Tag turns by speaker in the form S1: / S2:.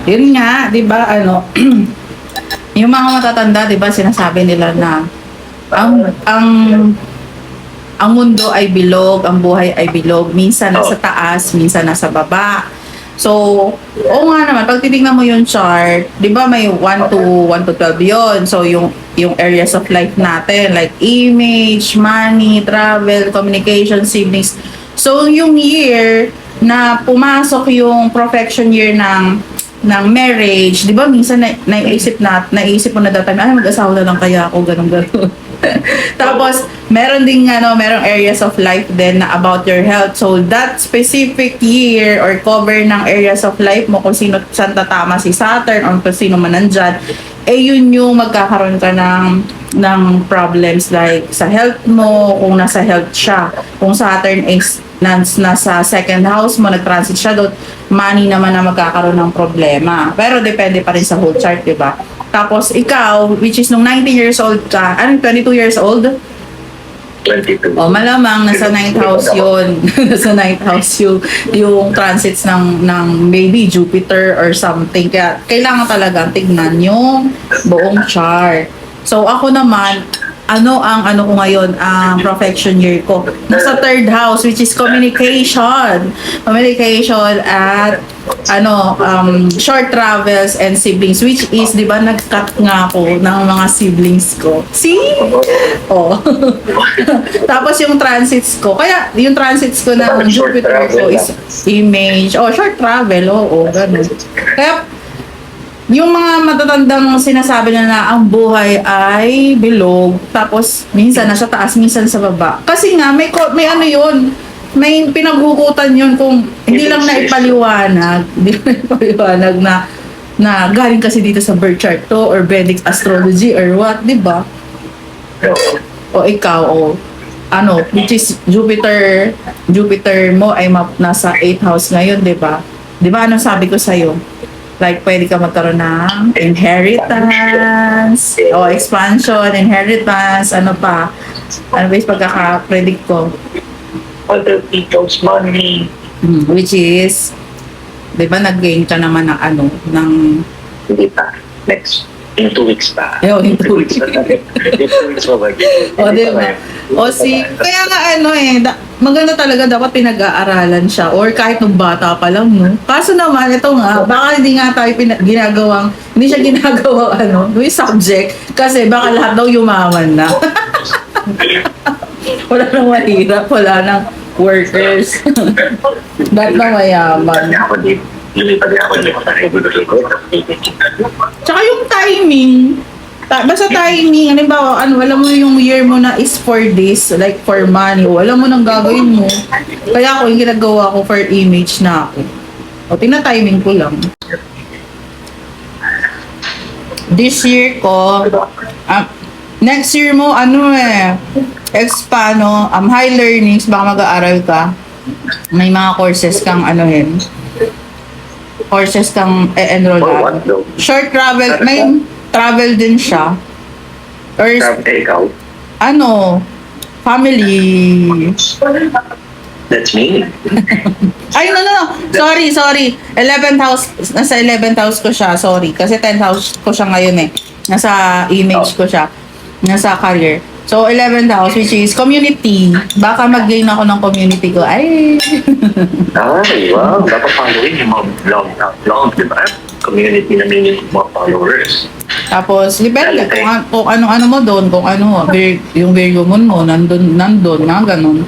S1: Yun nga, 'di ba, ano, yung mga matatanda, 'di ba, sinasabi nila na ang ang mundo ay bilog, ang buhay ay bilog. Minsan nasa taas, minsan nasa baba. So, oo nga naman, pag titingnan mo yung chart, 'di ba may 1 to 12 'yon. So, yung areas of life natin like image, money, travel, communication, siblings. So, yung year na pumasok yung perfection year ng marriage, 'di ba minsan naisip mo na dati, ay mag-asawa na lang kaya ako, ganun ganun. Tapos meron ding merong areas of life din na about your health. So that specific year or cover ng areas of life mo, kung sino saan tatama si Saturn or kung sino man nandyan, yun yung magkakaroon ka ng problems like sa health mo, kung nasa health siya. Kung Saturn is nasa second house mo, nag-transit siya doon, money naman na magkakaroon ng problema. Pero depende pa rin sa whole chart, di ba? Tapos ikaw, which is nung 19 years old ka, 22 years old?
S2: 22.
S1: O malamang nasa 9th house yun. Nasa 9th house yung transits ng maybe Jupiter or something. Kaya kailangan talaga tignan yung buong chart. So ako naman, ang ko ngayon, ang perfection year ko. Nasa 3rd house, which is communication. Communication at short travels and siblings, which is, di ba, nag-cut nga ako ng mga siblings ko. See? Oh. Tapos yung transits ko, kaya yung transits ko ng Jupiter ko is image. Short travel, ganun. Kaya, yung mga matatandang sinasabi na ang buhay ay bilog, tapos minsan nasa taas, minsan sa baba. Kasi nga, may yun, may pinaghugutan yun kung hindi lang naipaliwanag, na galing kasi dito sa birth chart to, or Vedic astrology, or what, di ba? O ikaw, which is Jupiter mo ay nasa 8th house ngayon, di ba? Di ba, anong sabi ko sa'yo? Like, pwede ka magkaroon ng inheritance, o expansion, inheritance, ano pa? Ano ba yung pagkaka-predict ko?
S2: Other people's money.
S1: Which is, di ba, nag-gain ka naman ng
S2: Hindi pa. Next. In 2 weeks pa.
S1: In 2 weeks.
S2: In 2 weeks pa ba?
S1: Di ba? Kaya nga maganda talaga dapat pinag-aaralan siya or kahit nung bata pa lang, no? Kaso naman, ito nga, baka hindi nga tayo hindi siya ginagawang yung subject kasi baka lahat daw yumaman na. Wala nang mahirap, wala nang workers. Lahat na mayaman. Tsaka yung timing, basta timing, halimbawa, alam mo yung year mo na is for this, like for money, alam mo nang gagawin mo. Kaya ako, yung ginagawa ko for image na ako. Tina-timing ko lang. This year ko, next year mo, high learnings, baka mag-aaral ka. May mga courses kang enroll ka. Short travel, may travel din siya. Or, family.
S2: That's me.
S1: Ay, no. Sorry. 11th house, nasa 11th house ko siya, sorry. Kasi 10th house ko siya ngayon Nasa image ko siya. Nasa career. So, 11th house, which is community. Baka mag-gain ako ng community ko. Ay!
S2: Ay, wow. Dapat following yung mga vlog, di ba? Community na meaning mga followers.
S1: Tapos, depende kung ano mo doon, kung yung Virgo moon mo, nandun, mga ganun.